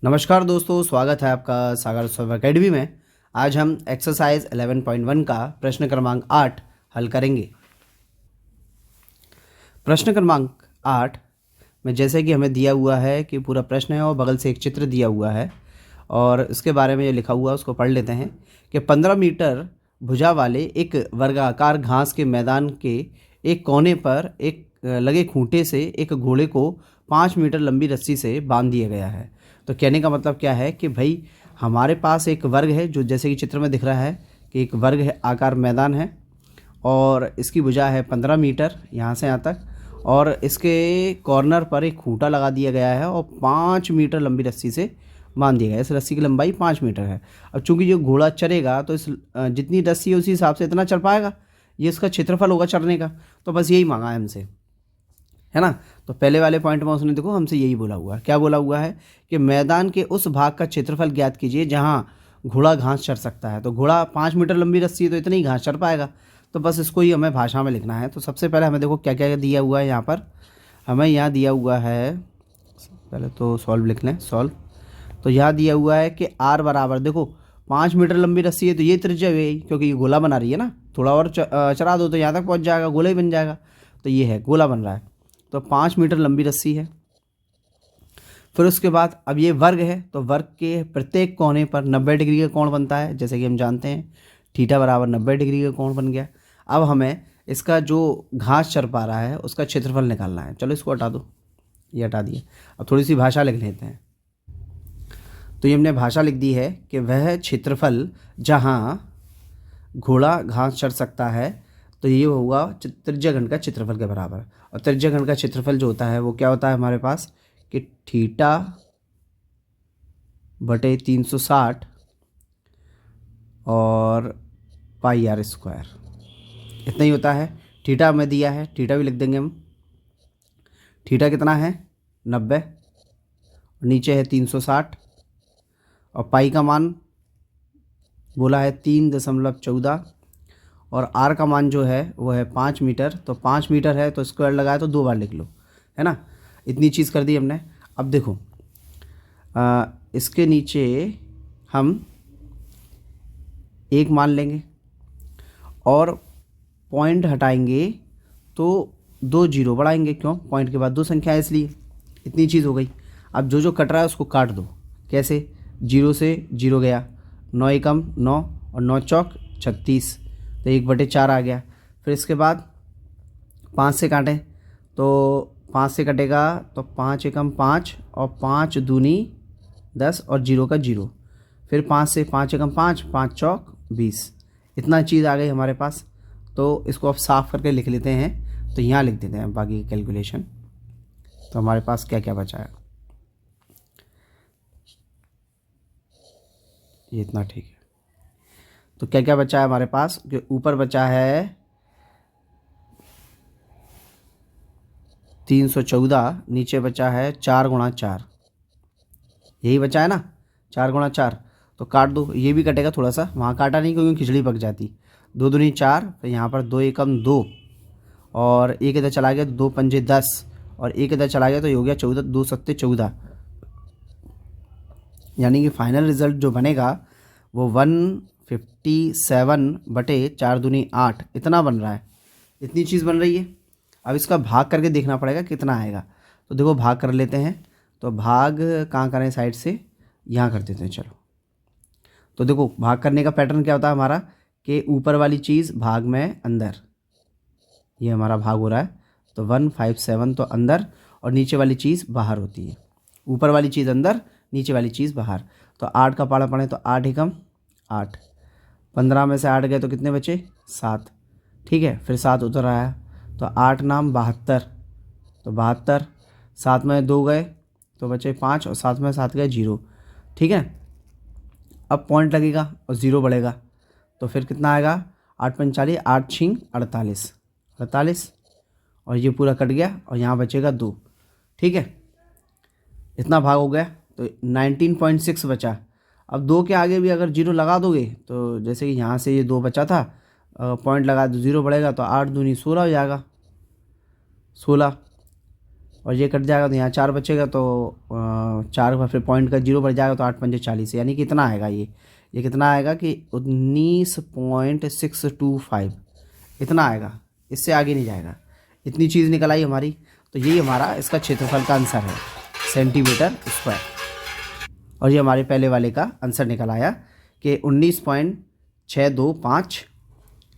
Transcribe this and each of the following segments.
नमस्कार दोस्तों, स्वागत है आपका सागर स्व अकेडमी में। आज हम एक्सरसाइज 11.1 का प्रश्न क्रमांक 8 हल करेंगे। प्रश्न क्रमांक 8 में जैसे कि हमें दिया हुआ है कि पूरा प्रश्न है और बगल से एक चित्र दिया हुआ है और इसके बारे में ये लिखा हुआ है, उसको पढ़ लेते हैं कि 15 मीटर भुजा वाले एक वर्गाकार घास के मैदान के एक कोने पर एक लगे खूंटे से एक घोड़े को 5 मीटर लंबी रस्सी से बांध दिया गया है। तो कहने का मतलब क्या है कि भाई हमारे पास एक वर्ग है, जो जैसे कि चित्र में दिख रहा है कि एक वर्ग है, आकार मैदान है और इसकी भुजा है 15 मीटर यहाँ से यहाँ तक, और इसके कॉर्नर पर एक खूंटा लगा दिया गया है और 5 मीटर लंबी रस्सी से बांध दिया गया है। इस रस्सी की लंबाई 5 मीटर है। अब चूंकि जो घोड़ा चरेगा तो इस जितनी रस्सी है उसी हिसाब से इतना चल पाएगा, ये इसका क्षेत्रफल होगा चढ़ने का। तो बस यही मांगा है हमसे, है ना। तो पहले वाले पॉइंट में उसने देखो हमसे यही बोला हुआ है। क्या बोला हुआ है कि मैदान के उस भाग का क्षेत्रफल ज्ञात कीजिए जहां घोड़ा घास चर सकता है। तो घोड़ा 5 मीटर लंबी रस्सी है तो इतनी घास चर पाएगा। तो बस इसको ही हमें भाषा में लिखना है। तो सबसे पहले हमें देखो क्या क्या दिया हुआ है। यहाँ पर हमें यहाँ दिया हुआ है, पहले तो सॉल्व लिख लें। सॉल्व तो यहाँ दिया हुआ है कि आर बराबर, देखो 5 मीटर लंबी रस्सी है तो ये त्रिज्या है, क्योंकि ये गोला बना रही है ना। थोड़ा और चरा दो तो यहाँ तक पहुँच जाएगा, गोला ही बन जाएगा। तो ये है, गोला बन रहा है। तो 5 मीटर लंबी रस्सी है। फिर उसके बाद अब ये वर्ग है, तो वर्ग के प्रत्येक कोने पर 90 डिग्री का कोण बनता है, जैसे कि हम जानते हैं थीटा बराबर 90 डिग्री का कोण बन गया। अब हमें इसका जो घास चर पा रहा है उसका क्षेत्रफल निकालना है। चलो इसको हटा दो, ये हटा दिए। अब थोड़ी सी भाषा लिख लेते हैं। तो ये हमने भाषा लिख दी है कि वह क्षेत्रफल जहाँ घोड़ा घास चर सकता है, तो ये होगा त्रिज्या घन का क्षेत्रफल के बराबर। और त्रिज्या घन का क्षेत्रफल जो होता है वो क्या होता है हमारे पास कि थीटा बटे 360 और पाई आर स्क्वायर, इतना ही होता है। थीटा हमें दिया है, थीटा भी लिख देंगे हम। थीटा कितना है 90, नीचे है 360 और पाई का मान बोला है 3.14 और आर का मान जो है वो है 5 मीटर। तो 5 मीटर है तो स्क्वायर लगाया तो 2 बार लिख लो, है ना। इतनी चीज़ कर दी हमने। अब देखो इसके नीचे हम एक मान लेंगे और पॉइंट हटाएंगे तो 2 जीरो बढ़ाएंगे। क्यों? पॉइंट के बाद 2 संख्या है इसलिए। इतनी चीज़ हो गई। अब जो जो कट रहा है उसको काट दो। कैसे? 0 से 0 गया, 9 एकम 9 और 9 चौक 36, तो 1/4 आ गया। फिर इसके बाद 5 से काटें तो 5 से कटेगा तो 5 एकम 5 और 5 दूनी 10 और 0 का 0। फिर 5 से 5 एकम 5, 5 चौक 20। इतना चीज़ आ गई हमारे पास। तो इसको अब साफ करके लिख लेते हैं। तो यहाँ लिख देते हैं बाकी की कैलकुलेशन। तो हमारे पास क्या क्या बचा है, ये इतना ठीक है। तो क्या क्या बचा है हमारे पास कि ऊपर बचा है 314, नीचे बचा है 4 गुणा 4, यही बचा है ना, 4 गुणा 4। तो काट दो, ये भी कटेगा थोड़ा सा, वहाँ काटा नहीं क्योंकि खिचड़ी पक जाती। 2 दूनी 4, फिर यहाँ पर 2 एकम 2 और एक इधर चला गया, 2 पंजे 10 और एक इधर चला गया तो ये हो गया 14, 2 सत्ते 14। यानी कि फाइनल रिजल्ट जो बनेगा वो 157 बटे 4 दूनी 8 इतना बन रहा है। इतनी चीज़ बन रही है। अब इसका भाग करके देखना पड़ेगा कितना आएगा। तो देखो भाग कर लेते हैं। तो भाग कहाँ करें, साइड से यहाँ कर देते हैं। चलो तो देखो भाग करने का पैटर्न क्या होता है हमारा कि ऊपर वाली चीज़ भाग में अंदर, ये हमारा भाग हो रहा है। तो 157 तो अंदर और नीचे वाली चीज़ बाहर होती है। ऊपर वाली चीज़ अंदर, नीचे वाली चीज़ बाहर। तो 8 का पाड़ा पड़े तो 8 एकम 8, 15 में से 8 गए तो कितने बचे? 7। ठीक है, फिर 7 उधर आया तो 8 नाम 72, तो 72, 7 में 2 गए तो बचे 5 और 7 में 7 गए 0। ठीक है, अब पॉइंट लगेगा और 0 बढ़ेगा तो फिर कितना आएगा? 8 45, 8 छिंग 48, 48 और ये पूरा कट गया और यहाँ बचेगा 2। ठीक है, इतना भाग हो गया तो 19.6 बचा। अब 2 के आगे भी अगर 0 लगा दोगे तो जैसे कि यहाँ से ये 2 बचा था, पॉइंट लगा दो 0 बढ़ेगा तो 8 दूनी 16 हो जाएगा, 16 और ये कट जाएगा तो यहाँ 4 बचेगा, तो 4 का फिर पॉइंट का 0 बढ़ जाएगा, तो 8 पंजे 40, यानी कि कितना आएगा ये कितना आएगा कि 19.625 इतना आएगा, इससे आगे नहीं जाएगा। इतनी चीज़ निकल आई हमारी। तो यही हमारा इसका क्षेत्रफल का आंसर है, सेंटीमीटर स्क्वायर। और ये हमारे पहले वाले का आंसर निकल आया कि 19.625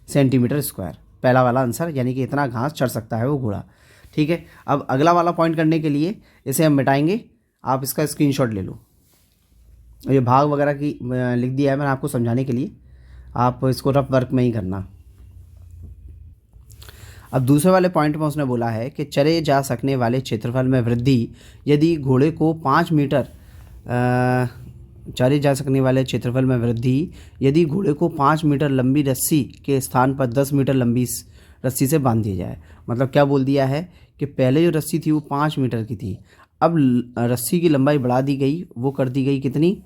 सेंटीमीटर स्क्वायर, पहला वाला आंसर, यानी कि इतना घास चढ़ सकता है वो घोड़ा। ठीक है, अब अगला वाला पॉइंट करने के लिए इसे हम मिटाएंगे। आप इसका स्क्रीनशॉट ले लो। ये भाग वगैरह की लिख दिया है मैंने आपको समझाने के लिए, आप इसको रफ वर्क में ही करना। अब दूसरे वाले पॉइंट में उसने बोला है कि चरे जा सकने वाले क्षेत्रफल में वृद्धि यदि घोड़े को 5 मीटर चरे जा सकने वाले क्षेत्रफल में वृद्धि यदि घोड़े को 5 मीटर लंबी रस्सी के स्थान पर 10 मीटर लंबी रस्सी से बांध दिया जाए। मतलब क्या बोल दिया है कि पहले जो रस्सी थी वो 5 मीटर की थी, अब रस्सी की लंबाई बढ़ा दी गई, वो कर दी गई कितनी,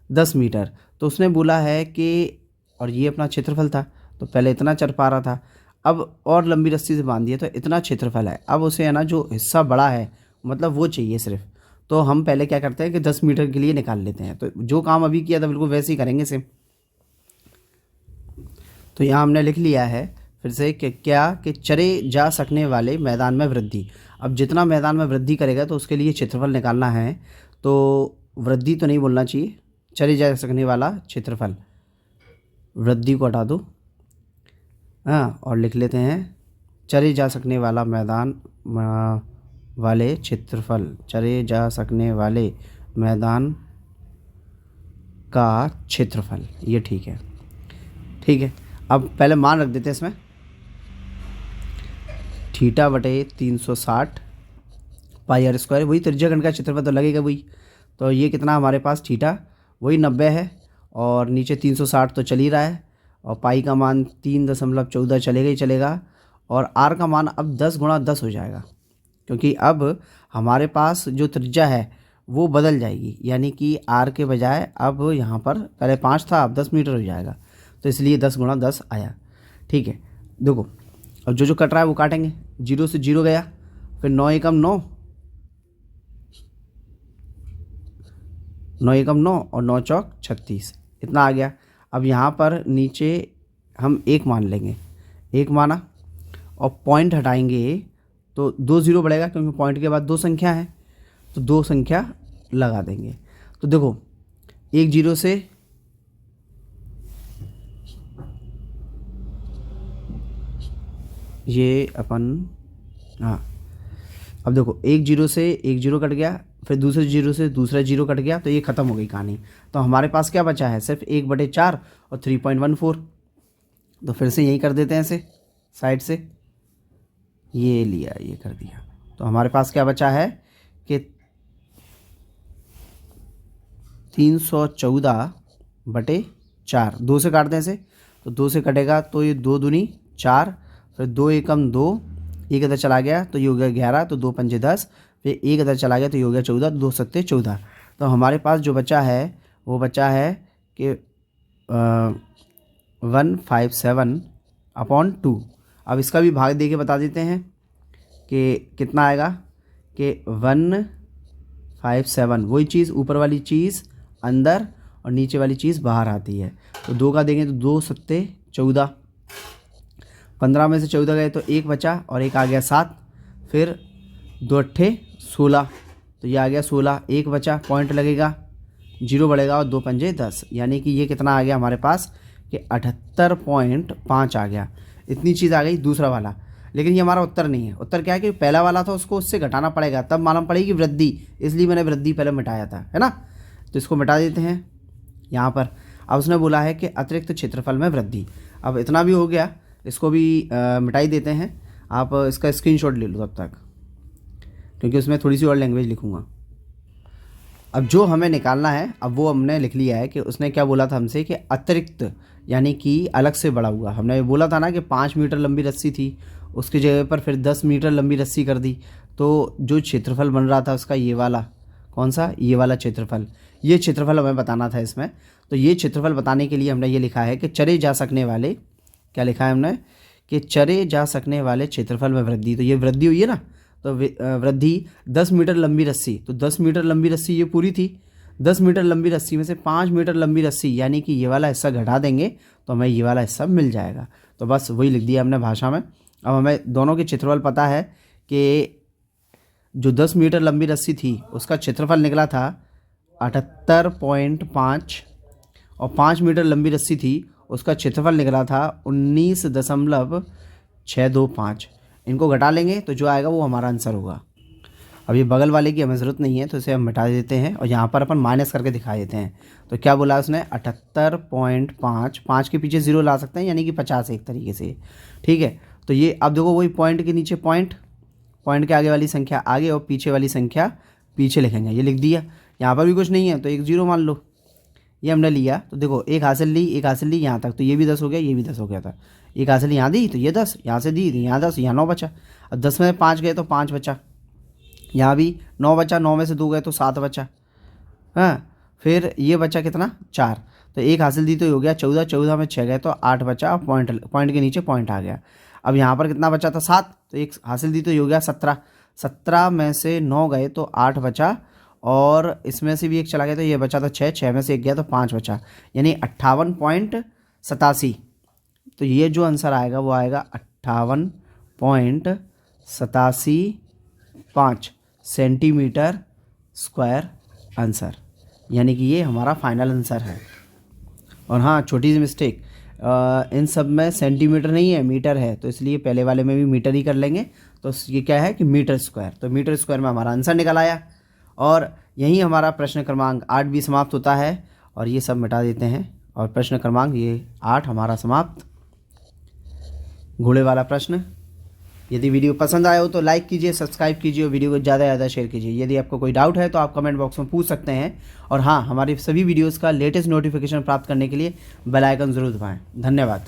10 मीटर। तो उसने बोला है कि, और ये अपना क्षेत्रफल था, तो पहले इतना चढ़ पा रहा था, अब और लंबी रस्सी से बांध दिया तो इतना क्षेत्रफल है। अब उसे है ना जो हिस्सा बड़ा है मतलब वो चाहिए सिर्फ, तो हम पहले क्या करते हैं कि 10 मीटर के लिए निकाल लेते हैं। तो जो काम अभी किया था बिल्कुल वैसे ही करेंगे सेम। तो यहाँ हमने लिख लिया है फिर से कि क्या कि चरे जा सकने वाले मैदान में वृद्धि। अब जितना मैदान में वृद्धि करेगा तो उसके लिए क्षेत्रफल निकालना है, तो वृद्धि तो नहीं बोलना चाहिए, चरे जा सकने वाला क्षेत्रफल, वृद्धि को हटा दो, हाँ, और लिख लेते हैं चरे जा सकने वाला मैदान वाले क्षेत्रफल, चरे जा सकने वाले मैदान का क्षेत्रफल, ये ठीक है। ठीक है, अब पहले मान रख देते हैं इसमें, थीटा बटे 360 पाई आर स्क्वायर, वही त्रिज्याखंड का क्षेत्रफल तो लगेगा वही। तो ये कितना हमारे पास, थीटा वही 90 है, और नीचे 360 तो चल ही रहा है, और पाई का मान 3.14 चलेगा ही चलेगा, और आर का मान अब 10 गुणा 10 हो जाएगा, क्योंकि अब हमारे पास जो त्रिज्या है वो बदल जाएगी, यानी कि आर के बजाय अब यहाँ पर पहले 5 था, अब 10 मीटर हो जाएगा, तो इसलिए 10 गुणा 10 आया। ठीक है, देखो अब जो कट रहा है वो काटेंगे, 0 से 0 गया, फिर 9 एकम 9, 9 एकम 9 और 9 चौक 36, इतना आ गया। अब यहाँ पर नीचे हम 1 मान लेंगे, 1 माना, और पॉइंट हटाएंगे तो 2 0 बढ़ेगा, क्योंकि पॉइंट के बाद 2 संख्या है, तो 2 संख्या लगा देंगे। तो देखो 1 0 से ये अपन, हाँ, अब देखो 1 0 से 1 0 कट गया, फिर दूसरे 0 से दूसरा 0 कट गया, तो ये ख़त्म हो गई कहानी। तो हमारे पास क्या बचा है, सिर्फ 1/4 और 3.14। तो फिर से यही कर देते हैं इसे साइड से, ये लिया, ये कर दिया, तो हमारे पास क्या बचा है कि 314/4, 2 से काट दें इसे, तो 2 से कटेगा तो ये 2 दूनी 4, फिर 2 एकम 2, 1 इधर चला गया तो ये हो गया 11, तो 2 पंजे 10, फिर 1 इधर चला गया तो ये हो गया 14, 2 सत्ते 14। तो हमारे पास जो बचा है वो बचा है कि 157/2। अब इसका भी भाग दे के बता देते हैं कि कितना आएगा, कि 157, वही चीज़ ऊपर वाली चीज़ अंदर और नीचे वाली चीज़ बाहर आती है। तो 2 का देंगे तो 2 सत्ते 14, 15 में से 14 गए तो 1 बचा और 1 आ गया 7, फिर 2 अट्ठे 16, तो ये आ गया 16, 1 बचा, पॉइंट लगेगा, 0 बढ़ेगा और 2 पंजे 10, यानी कि ये कितना आ गया हमारे पास कि 78.5 आ गया। इतनी चीज़ आ गई दूसरा वाला। लेकिन ये हमारा उत्तर नहीं है। उत्तर क्या है कि पहला वाला था उसको उससे घटाना पड़ेगा, तब मालूम पड़ेगी वृद्धि, इसलिए मैंने वृद्धि पहले मिटाया था, है ना। तो इसको मिटा देते हैं यहाँ पर। अब उसने बोला है कि अतिरिक्त क्षेत्रफल में वृद्धि। अब इतना भी हो गया, इसको भी मिटाई देते हैं। आप इसका स्क्रीनशॉट ले लो तब तक, क्योंकि उसमें थोड़ी सी और लैंग्वेज लिखूँगा। अब जो हमें निकालना है, अब वो हमने लिख लिया है कि उसने क्या बोला था हमसे कि अतिरिक्त, यानी कि अलग से बढ़ा हुआ। हमने बोला था ना कि 5 मीटर लंबी रस्सी थी, उसकी जगह पर फिर 10 मीटर लंबी रस्सी कर दी, तो जो क्षेत्रफल बन रहा था उसका ये वाला, कौन सा, ये वाला क्षेत्रफल, ये क्षेत्रफल हमें बताना था इसमें। तो ये क्षेत्रफल बताने के लिए हमने ये लिखा है कि चरे जा सकने वाले, क्या लिखा है हमने कि चरे जा सकने वाले क्षेत्रफल में वृद्धि। तो ये वृद्धि हुई है ना, तो वृद्धि 10 मीटर लंबी रस्सी, तो 10 मीटर लंबी रस्सी ये पूरी थी, 10 मीटर लंबी रस्सी में से 5 मीटर लंबी रस्सी यानी कि ये वाला हिस्सा घटा देंगे तो हमें ये वाला हिस्सा मिल जाएगा। तो बस वही लिख दिया हमने भाषा में। अब हमें दोनों के क्षेत्रफल पता है कि जो 10 मीटर लंबी रस्सी थी उसका क्षेत्रफल निकला था 78.5 और 5 मीटर लंबी रस्सी थी उसका क्षेत्रफल निकला था 19.625। इनको घटा लेंगे तो जो आएगा वो हमारा आंसर होगा। अब ये बगल वाले की हमें ज़रूरत नहीं है तो इसे हम मिटा देते हैं और यहाँ पर अपन माइनस करके दिखा देते हैं। तो क्या बोला उसने 78.5, 5 के पीछे 0 ला सकते हैं यानी कि 50 एक तरीके से, ठीक है। तो ये अब देखो वही पॉइंट के नीचे पॉइंट के आगे वाली संख्या आगे और पीछे वाली संख्या पीछे लिखेंगे, ये लिख दिया। यहाँ पर भी कुछ नहीं है तो एक 0 मान लो, ये हमने लिया। तो देखो एक हासिल ली यहाँ तक, तो ये भी 10 हो गया, ये भी 10 हो गया था। एक हासिल यहाँ दी तो ये 10, यहाँ से दी तो यहाँ 10, यहाँ 9 बचा। अब 10 में 5 गए तो 5 बचा, यहाँ भी 9 बचा, 9 में से 2 गए तो 7 बचा। हाँ, फिर ये बचा कितना 4, तो एक हासिल दी तो ये हो गया 14, 14 में 6 गए तो 8 बचा। पॉइंट के नीचे पॉइंट आ गया। अब यहाँ पर कितना बचा था 7, तो एक हासिल दी तो ये हो गया 17, 17 में से 9 गए तो 8 बचा और इसमें से भी एक चला गया तो ये बचा था 6, 6 में से एक गया तो 5 बचा, यानी 58.87। तो ये जो आंसर आएगा वो आएगा 58.87 सेंटीमीटर स्क्वायर आंसर, यानी कि ये हमारा फाइनल आंसर है। और हाँ, छोटी सी मिस्टेक, इन सब में सेंटीमीटर नहीं है, मीटर है, तो इसलिए पहले वाले में भी मीटर ही कर लेंगे। तो ये क्या है कि मीटर स्क्वायर, तो मीटर स्क्वायर में हमारा आंसर निकल आया। और यही हमारा प्रश्न क्रमांक 8 भी समाप्त होता है। और ये सब मिटा देते हैं और प्रश्न क्रमांक ये 8 हमारा समाप्त, घोड़े वाला प्रश्न। यदि वीडियो पसंद आया हो तो लाइक कीजिए, सब्सक्राइब कीजिए और वीडियो को ज़्यादा से ज़्यादा शेयर कीजिए। यदि आपको कोई डाउट है तो आप कमेंट बॉक्स में पूछ सकते हैं। और हाँ, हमारी सभी वीडियोज़ का लेटेस्ट नोटिफिकेशन प्राप्त करने के लिए बेल आइकन ज़रूर दबाएँ। धन्यवाद।